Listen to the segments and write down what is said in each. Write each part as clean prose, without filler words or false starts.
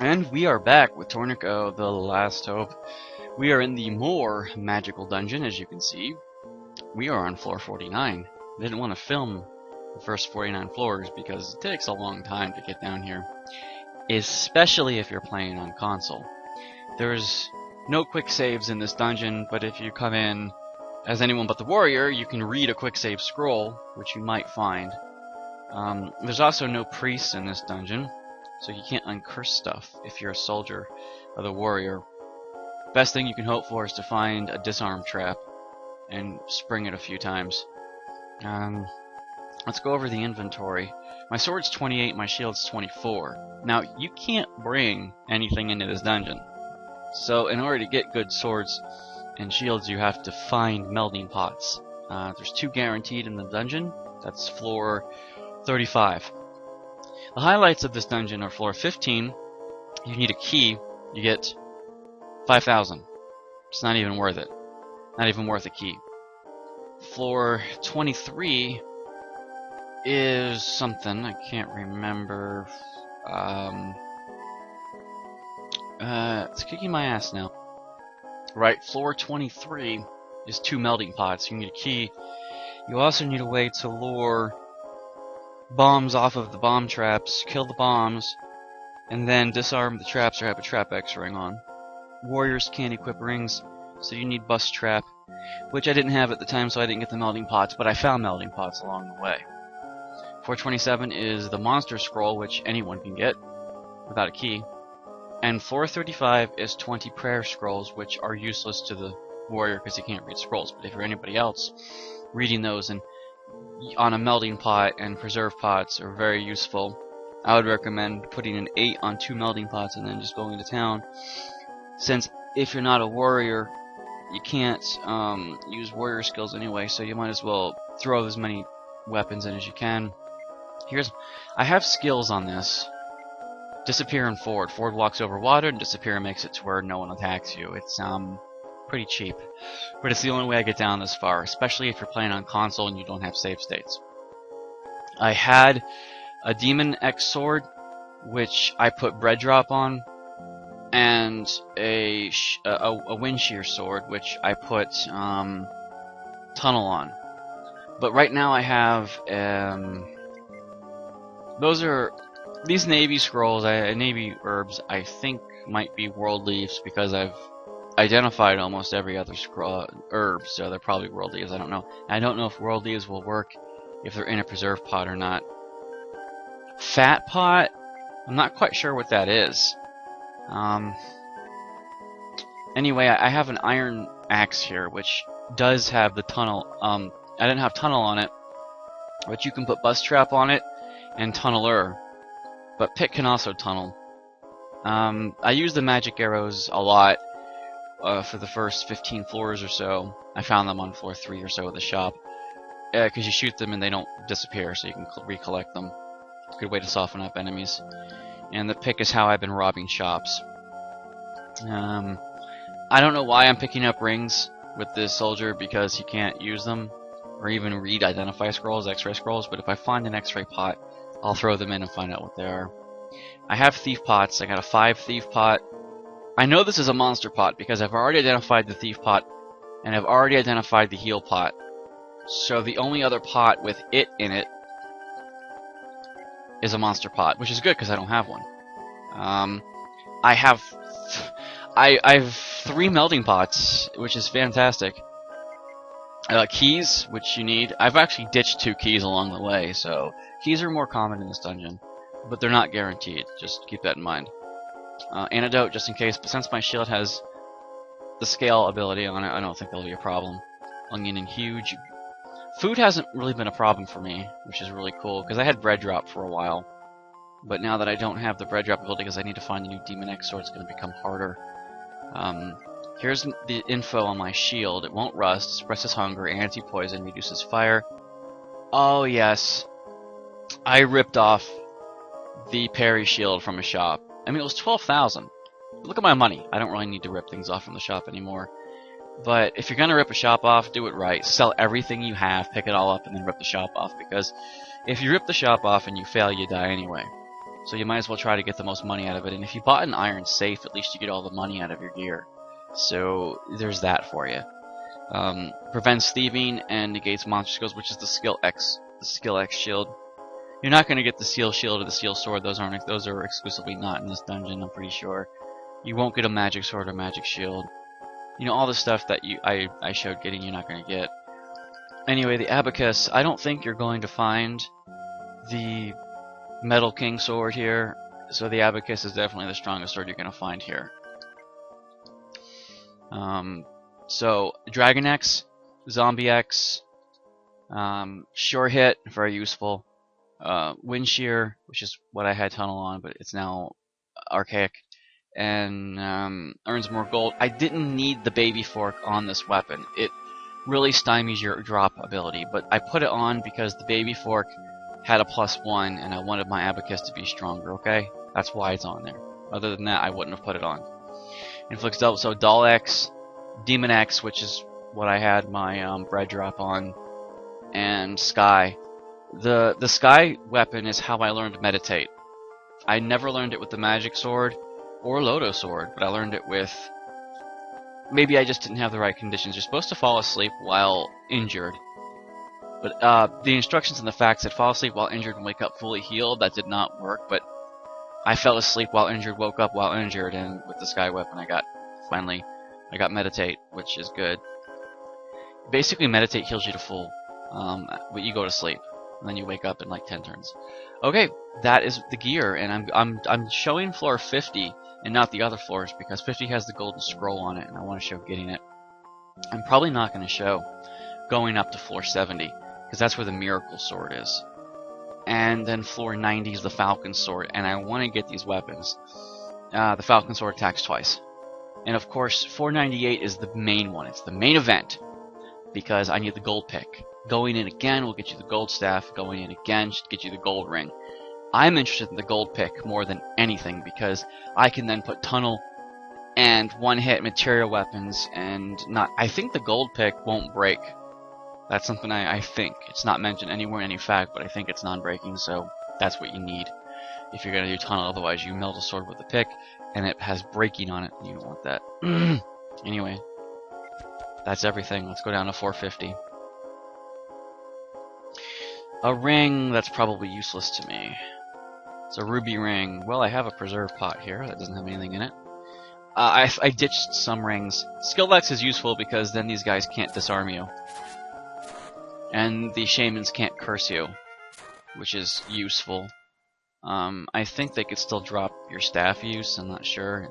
And we are back with Torneko, the last hope. We are in the more magical dungeon, as you can see. We are on floor 49. I didn't want to film the first 49 floors because it takes a long time to get down here. Especially if you're playing on console. There's no quick saves in this dungeon, but if you come in as anyone but the warrior, you can read a quick save scroll, which you might find. There's also no priest in this dungeon, so you can't uncurse stuff if you're a soldier or the warrior. Best thing you can hope for is to find a disarm trap and spring it a few times. Let's go over the inventory. My sword's 28, my shield's 24. Now, you can't bring anything into this dungeon. So, in order to get good swords and shields, you have to find melting pots. There's 2 guaranteed in the dungeon. That's floor 35. The highlights of this dungeon are floor 15. You need a key. You get 5,000. It's not even worth it. Not even worth a key. Floor 23 is something I can't remember. It's kicking my ass now. Right, floor 23 is 2 melting pots. You need a key. You also need a way to lure bombs off of the bomb traps, kill the bombs, and then disarm the traps or have a trap X ring on. Warriors can't equip rings, so you need bust trap, which I didn't have at the time, so I didn't get the melting pots, but I found melting pots along the way. 427 is the monster scroll, which anyone can get without a key. And floor 35 is 20 prayer scrolls, which are useless to the warrior because he can't read scrolls. But if you're anybody else, reading those and on a melting pot and preserve pots are very useful. I would recommend putting an 8 on 2 melting pots and then just going to town. Since if you're not a warrior, you can't use warrior skills anyway, so you might as well throw as many weapons in as you can. I have skills on this. Disappear and forward. Forward walks over water, and disappear makes it to where no one attacks you. It's pretty cheap, but it's the only way I get down this far, especially if you're playing on console and you don't have save states. I had a Demon X sword, which I put bread drop on, and a wind shear sword, which I put tunnel on. But right now I have these navy scrolls, navy herbs, I think might be world leaves because I've identified almost every other herb, so they're probably world leaves. I don't know. I don't know if world leaves will work if they're in a preserve pot or not. Fat pot, I'm not quite sure what that is. Anyway, I have an iron axe here, which does have the tunnel. I didn't have tunnel on it, but you can put bust trap on it and tunneler. But Pit can also tunnel. I use the magic arrows a lot. For the first 15 floors or so. I found them on floor 3 or so of the shop. Because you shoot them and they don't disappear, so you can recollect them. Good way to soften up enemies. And the pick is how I've been robbing shops. I don't know why I'm picking up rings with this soldier, because he can't use them, or even read identify scrolls, x-ray scrolls, but if I find an x-ray pot, I'll throw them in and find out what they are. I have thief pots. I got a 5 thief pot. I know this is a monster pot because I've already identified the thief pot and I've already identified the heal pot. So the only other pot with it in it is a monster pot, which is good because I don't have one. I have 3 melting pots, which is fantastic. Keys, which you need. I've actually ditched 2 keys along the way, so keys are more common in this dungeon, but they're not guaranteed. Just keep that in mind. Antidote, just in case, but since my shield has the scale ability on it, I don't think there'll be a problem. Onion and huge. Food hasn't really been a problem for me, which is really cool, because I had bread drop for a while. But now that I don't have the bread drop ability, because I need to find a new Demon X sword, it's going to become harder. Here's the info on my shield. It won't rust, suppresses hunger, anti-poison, reduces fire. Oh yes, I ripped off the parry shield from a shop. I mean, it was 12,000. Look at my money. I don't really need to rip things off from the shop anymore. But if you're going to rip a shop off, do it right. Sell everything you have, pick it all up, and then rip the shop off. Because if you rip the shop off and you fail, you die anyway. So you might as well try to get the most money out of it. And if you bought an iron safe, at least you get all the money out of your gear. So there's that for you. Prevents thieving and negates monster skills, which is the skill X shield. You're not going to get the steel shield or the steel sword. Those are exclusively not in this dungeon, I'm pretty sure. You won't get a magic sword or magic shield. You know, all the stuff that I showed getting, you're not going to get. Anyway, the abacus, I don't think you're going to find the Metal King sword here, so the abacus is definitely the strongest sword you're going to find here. So, Dragon X, Zombie X, Sure Hit, very useful. Wind Shear, which is what I had Tunnel on, but it's now archaic, and earns more gold. I didn't need the Baby Fork on this weapon. It really stymies your drop ability, but I put it on because the Baby Fork had a +1, and I wanted my abacus to be stronger, okay? That's why it's on there. Other than that, I wouldn't have put it on. Inflicts double, so Doll X, Demon X, which is what I had my bread drop on, and Sky. The Sky weapon is how I learned Meditate. I never learned it with the Magic Sword or Loto Sword, but I learned it with... Maybe I just didn't have the right conditions. You're supposed to fall asleep while injured. But the instructions and the facts said fall asleep while injured and wake up fully healed. That did not work, but I fell asleep while injured, woke up while injured, and with the Sky weapon I got Meditate, which is good. Basically, Meditate heals you to full, but you go to sleep, and then you wake up in like 10 turns. Okay, that is the gear, and I'm showing floor 50 and not the other floors because 50 has the golden scroll on it, and I want to show getting it. I'm probably not going to show going up to floor 70 because that's where the Miracle Sword is, and then floor 90 is the Falcon Sword, and I want to get these weapons. The Falcon Sword attacks twice. And of course, 498 is the main one. It's the main event, because I need the gold pick. Going in again will get you the gold staff. Going in again should get you the gold ring. I'm interested in the gold pick more than anything, because I can then put tunnel and one-hit material weapons, and not... I think the gold pick won't break. That's something I think. It's not mentioned anywhere in any fact, but I think it's non-breaking, so that's what you need if you're going to do tunnel. Otherwise, you melt a sword with the pick, and it has breaking on it. You don't want that. Anyway, that's everything. Let's go down to 450. A ring that's probably useless to me. It's a ruby ring. Well, I have a preserve pot here that doesn't have anything in it. I ditched some rings. Skill X is useful because then these guys can't disarm you. And the shamans can't curse you, which is useful. I think they could still drop your staff use, I'm not sure.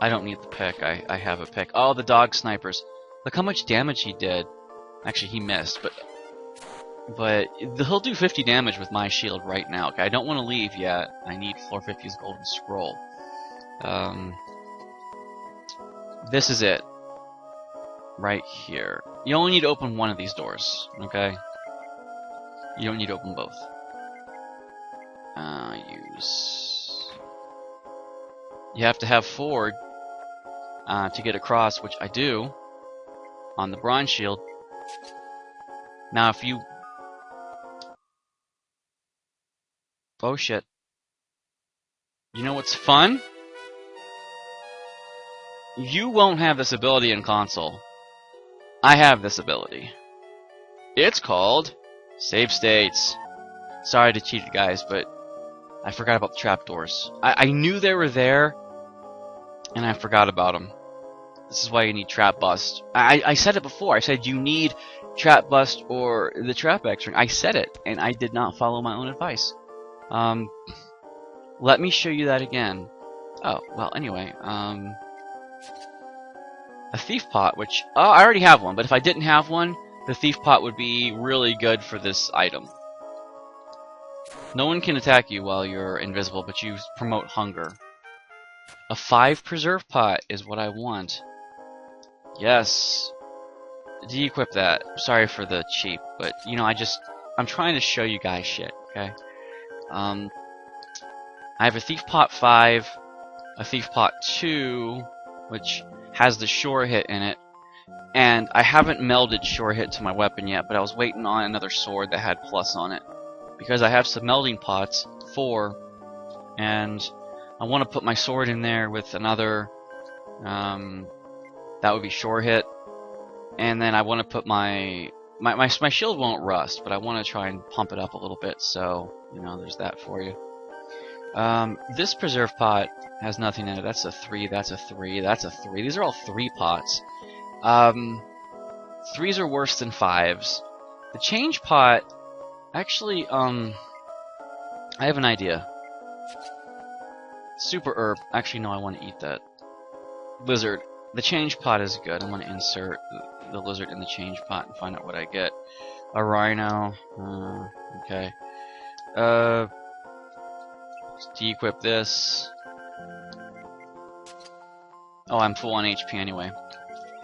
I don't need the pick, I have a pick. Oh, the dog snipers. Look how much damage he did. Actually, he missed, but he'll do 50 damage with my shield right now. Okay, I don't want to leave yet. I need floor 50's golden scroll. This is it. Right here. You only need to open one of these doors, okay? You don't need to open both. Use... You have to have forward to get across, which I do on the bronze shield. Now if you... Oh shit. You know what's fun? You won't have this ability in console. I have this ability. It's called Save States. Sorry to cheat you guys, but I forgot about the trapdoors. I knew they were there, and I forgot about them. This is why you need Trap Bust. I said it before. I said you need Trap Bust or the Trap X ring. I said it, and I did not follow my own advice. Let me show you that again. Oh, well, anyway, a Thief Pot, which... Oh, I already have one, but if I didn't have one, the Thief Pot would be really good for this item. No one can attack you while you're invisible, but you promote hunger. A 5 Preserve Pot is what I want. Yes. De-equip that. Sorry for the cheap, but, you know, I'm trying to show you guys shit, okay? I have a Thief Pot 5, a Thief Pot 2, which has the Sure Hit in it, and I haven't melded Sure Hit to my weapon yet, but I was waiting on another sword that had plus on it, because I have some melding pots for and I want to put my sword in there with another. That would be sure hit, and then I want to put my shield won't rust, but I want to try and pump it up a little bit. So you know, there's that for you. This preserve pot has nothing in it. That's a 3. That's a 3. That's a 3. These are all 3 pots. 3s are worse than 5s. The change pot, actually, I have an idea. Super herb. Actually, no, I want to eat that. Lizard. The change pot is good. I want to insert the lizard in the change pot and find out what I get. A rhino. Okay. De-equip this. Oh, I'm full on HP anyway.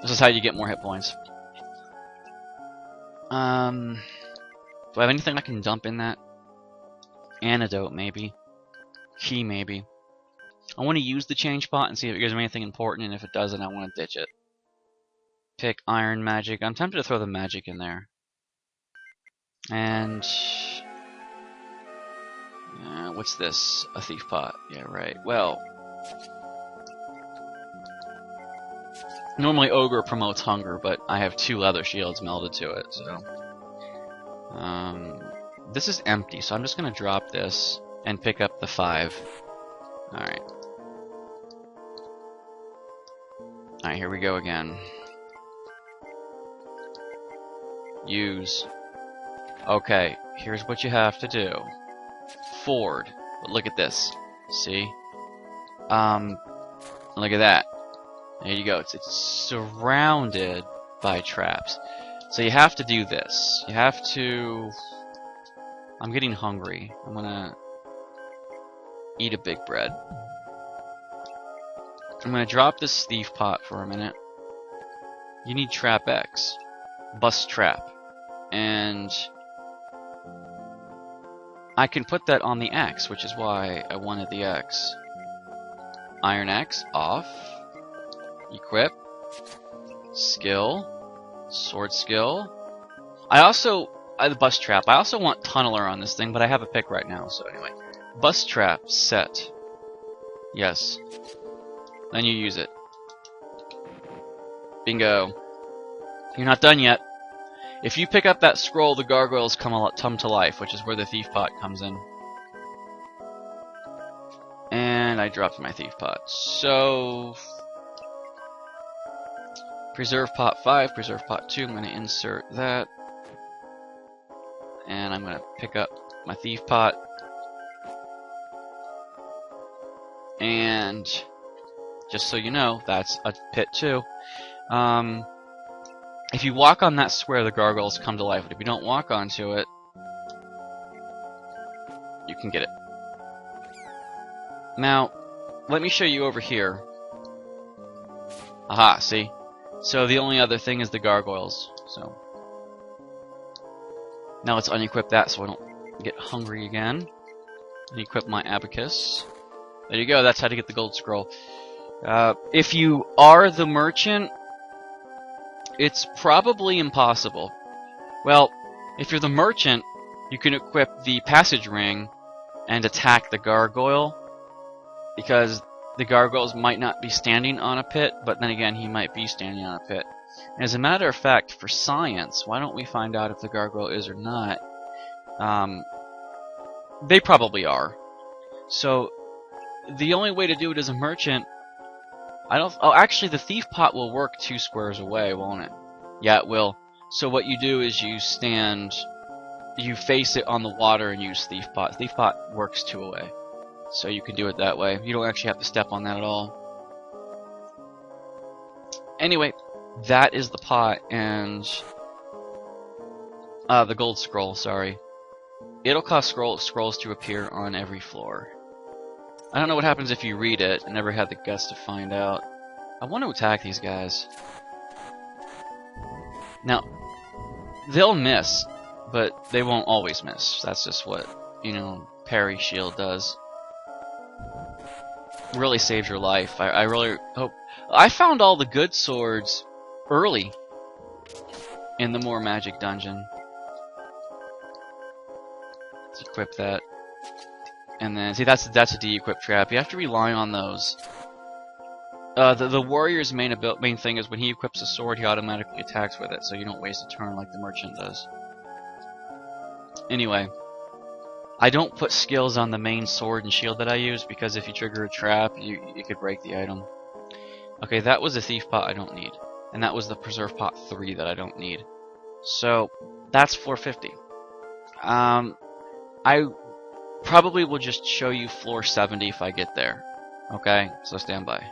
This is how you get more hit points. Do I have anything I can dump in that? Antidote, maybe. Key, maybe. I want to use the change pot and see if it gives me anything important, and if it doesn't, I want to ditch it. Pick iron magic. I'm tempted to throw the magic in there. And... what's this? A thief pot. Yeah, right. Well... normally ogre promotes hunger, but I have 2 leather shields melded to it, so... this is empty, so I'm just going to drop this and pick up the 5. Alright. Alright, here we go again. Use. Okay, here's what you have to do. Ford. But look at this. See? Look at that. There you go. It's surrounded by traps. So you have to do this. You have to... I'm getting hungry. I'm gonna eat a big bread. I'm gonna drop this thief pot for a minute. You need trap X. Bust trap. And I can put that on the X, which is why I wanted the X. Iron X, off. Equip. Skill. Sword skill. The bust trap. I also want tunneler on this thing, but I have a pick right now, so anyway. Bust trap, set. Yes. Then you use it. Bingo. You're not done yet. If you pick up that scroll, the gargoyles come to life, which is where the thief pot comes in. And I dropped my thief pot. So... preserve pot 5, preserve pot 2. I'm going to insert that. And I'm going to pick up my thief pot. And just so you know, that's a pit too. If you walk on that square, the gargoyles come to life. But if you don't walk onto it, you can get it. Now, let me show you over here. Aha, see? So the only other thing is the gargoyles. So now let's unequip that so I don't get hungry again. Unequip my abacus. There you go, that's how to get the gold scroll. If you are the merchant, it's probably impossible. Well, if you're the merchant, you can equip the passage ring and attack the gargoyle, because the gargoyles might not be standing on a pit, but then again, he might be standing on a pit. And as a matter of fact, for science, why don't we find out if the gargoyle is or not? They probably are. So, the only way to do it as a merchant... Oh, actually, the thief pot will work 2 squares away, won't it? Yeah, it will. So what you do is you face it on the water and use thief pot. Thief pot works 2 away. So you can do it that way. You don't actually have to step on that at all. Anyway, that is the pot, and... the gold scroll, sorry. It'll cause scrolls to appear on every floor. I don't know what happens if you read it. I never had the guts to find out. I want to attack these guys. Now, they'll miss, but they won't always miss. That's just what, parry shield does. Really saves your life. I really hope... I found all the good swords early in the More Magic dungeon. Let's equip that. And then, see, that's a de-equip trap. You have to rely on those. The warrior's main thing is when he equips a sword, he automatically attacks with it, so you don't waste a turn like the merchant does. Anyway, I don't put skills on the main sword and shield that I use, because if you trigger a trap, you could break the item. Okay, that was a thief pot I don't need. And that was the preserve pot 3 that I don't need. So, that's 450. I probably will just show you floor 70 if I get there. Okay, so stand by.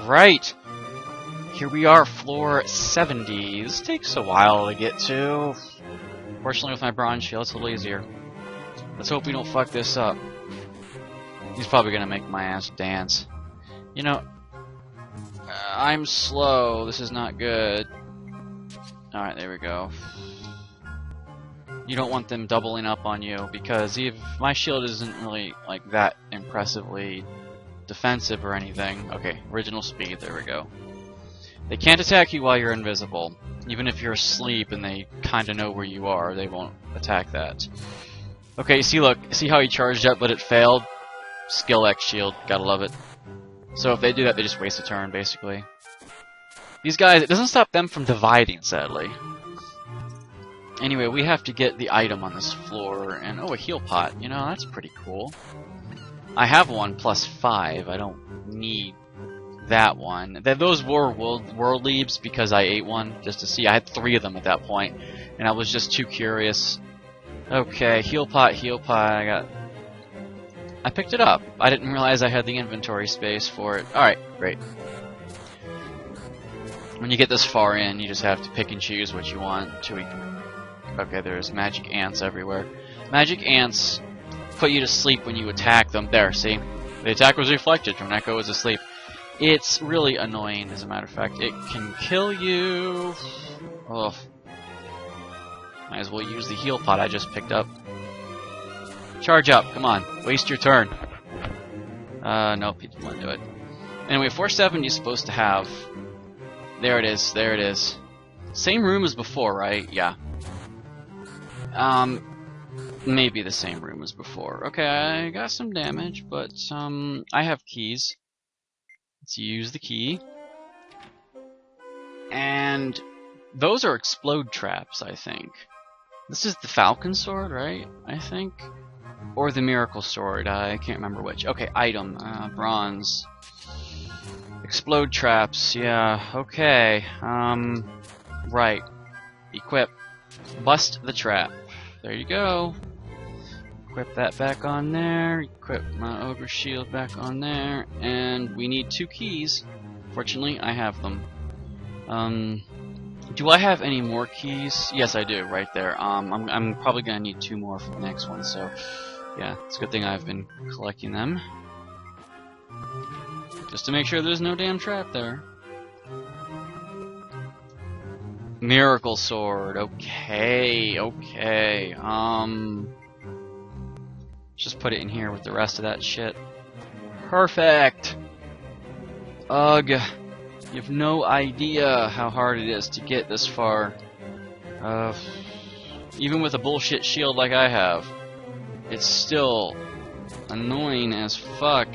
Right! Here we are, floor 70. This takes a while to get to. Fortunately, with my bronze shield, it's a little easier. Let's hope we don't fuck this up. He's probably gonna make my ass dance. You know, I'm slow. This is not good. Alright, there we go. You don't want them doubling up on you, because if my shield isn't really like that impressively defensive or anything. Okay, original speed, there we go. They can't attack you while you're invisible. Even if you're asleep and they kinda know where you are, they won't attack that. Okay, see, look, see how he charged up but it failed? Skill X shield, gotta love it. So if they do that, they just waste a turn, basically. These guys, it doesn't stop them from dividing, sadly. Anyway, we have to get the item on this floor, and oh, a heal pot. You know, that's pretty cool. I have one plus 5. I don't need that one. Those were world leaves because I ate one just to see. I had 3 of them at that point, and I was just too curious. Okay, heal pot, I picked it up. I didn't realize I had the inventory space for it. Alright, great. When you get this far in, you just have to pick and choose what you want until you can... Okay, there's magic ants everywhere. Magic ants put you to sleep when you attack them. There, see? The attack was reflected. Torneko was asleep. It's really annoying, as a matter of fact. It can kill you. Ugh. Might as well use the heal pot I just picked up. Charge up, come on. Waste your turn. Nope, he didn't want to do it. Anyway, 470 is supposed to have... There it is, there it is. Same room as before, right? Yeah. Maybe the same room as before. Okay, I got some damage, but, I have keys. Let's use the key. And those are explode traps, I think. This is the Falcon Sword, right? I think? Or the Miracle Sword, I can't remember which. Okay, item, bronze. Explode traps, yeah, okay. Right. Equip. Bust the trap. There you go. Equip that back on there. Equip my ogre shield back on there. And we need 2 keys. Fortunately, I have them. Do I have any more keys? Yes, I do, right there. I'm probably gonna need 2 more for the next one, so yeah, it's a good thing I've been collecting them. Just to make sure there's no damn trap there. Miracle Sword, okay, okay. Just put it in here with the rest of that shit. Perfect! Ugh. You have no idea how hard it is to get this far. Even with a bullshit shield like I have, it's still annoying as fuck.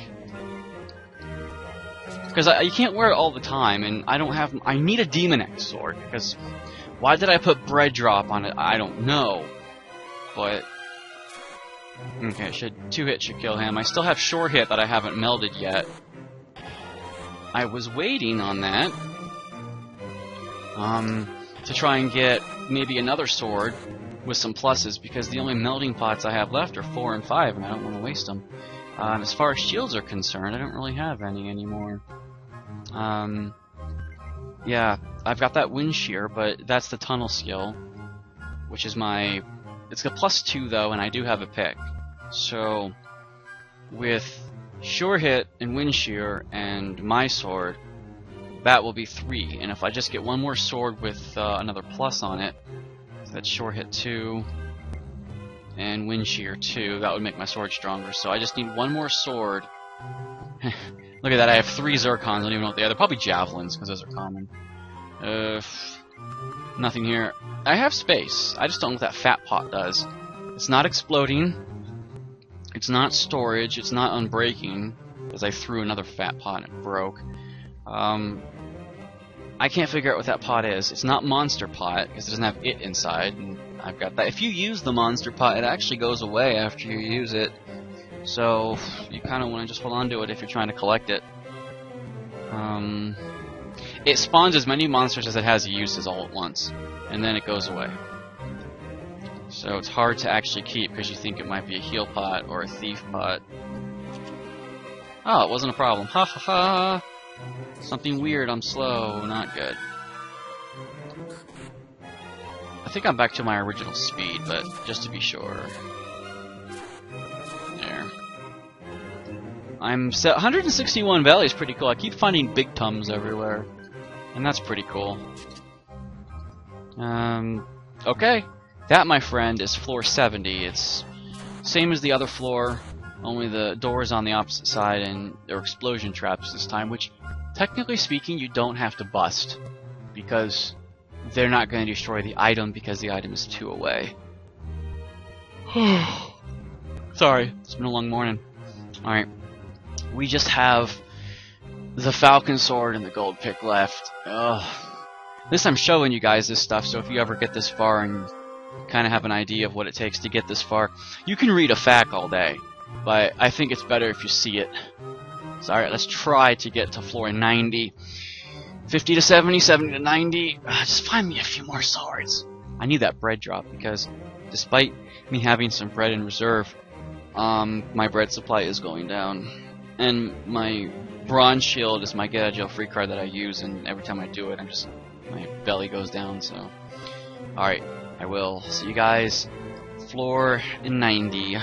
Because you can't wear it all the time, and I don't have... I need a Demon X sword, because... Why did I put Bread Drop on it? I don't know. But... Okay, 2 hits should kill him. I still have Sure Hit that I haven't melded yet. I was waiting on that. To try and get maybe another sword with some pluses, because the only melding pots I have left are 4 and 5, and I don't want to waste them. As far as shields are concerned, I don't really have any anymore. Yeah, I've got that Wind Shear, but that's the tunnel skill, which is my... It's a +2 though, and I do have a pick. So, with Sure Hit and Wind Shear and my sword, that will be 3. And if I just get one more sword with another plus on it, so that's Sure Hit 2 and Wind Shear 2, that would make my sword stronger. So I just need one more sword. Look at that, I have 3 Zircons, I don't even know what they are. They're probably Javelins, because those are common. Nothing here. I have space. I just don't know what that fat pot does. It's not exploding. It's not storage, it's not unbreaking, because I threw another fat pot and it broke. I can't figure out what that pot is. It's not Monster Pot, because it doesn't have it inside, and I've got that. If you use the Monster Pot, it actually goes away after you use it. So, you kind of want to just hold on to it if you're trying to collect it. It spawns as many monsters as it has uses all at once, and then it goes away. So it's hard to actually keep because you think it might be a heal pot or a thief pot. Oh, it wasn't a problem. Ha ha ha! Something weird, I'm slow, not good. I think I'm back to my original speed, but just to be sure. There. I'm set 161 value is pretty cool. I keep finding big tums everywhere. And that's pretty cool. Okay. That, my friend, is floor 70. It's same as the other floor, only the door is on the opposite side and there are explosion traps this time, which, technically speaking, you don't have to bust, because they're not going to destroy the item because the item is 2 away. Sorry, it's been a long morning. Alright. We just have the Falcon Sword and the Gold Pick left. Ugh. This I'm showing you guys this stuff, so if you ever get this far and kind of have an idea of what it takes to get this far, you can read a FAQ all day, but I think it's better if you see it. So alright, let's try to get to floor 90. 50 to 70, 70 to 90. Just find me a few more swords. I need that bread drop because despite me having some bread in reserve, my bread supply is going down. And my bronze shield is my get out of jail free card that I use, and every time I do it, my belly goes down, so. Alright, I will see you guys floor 90.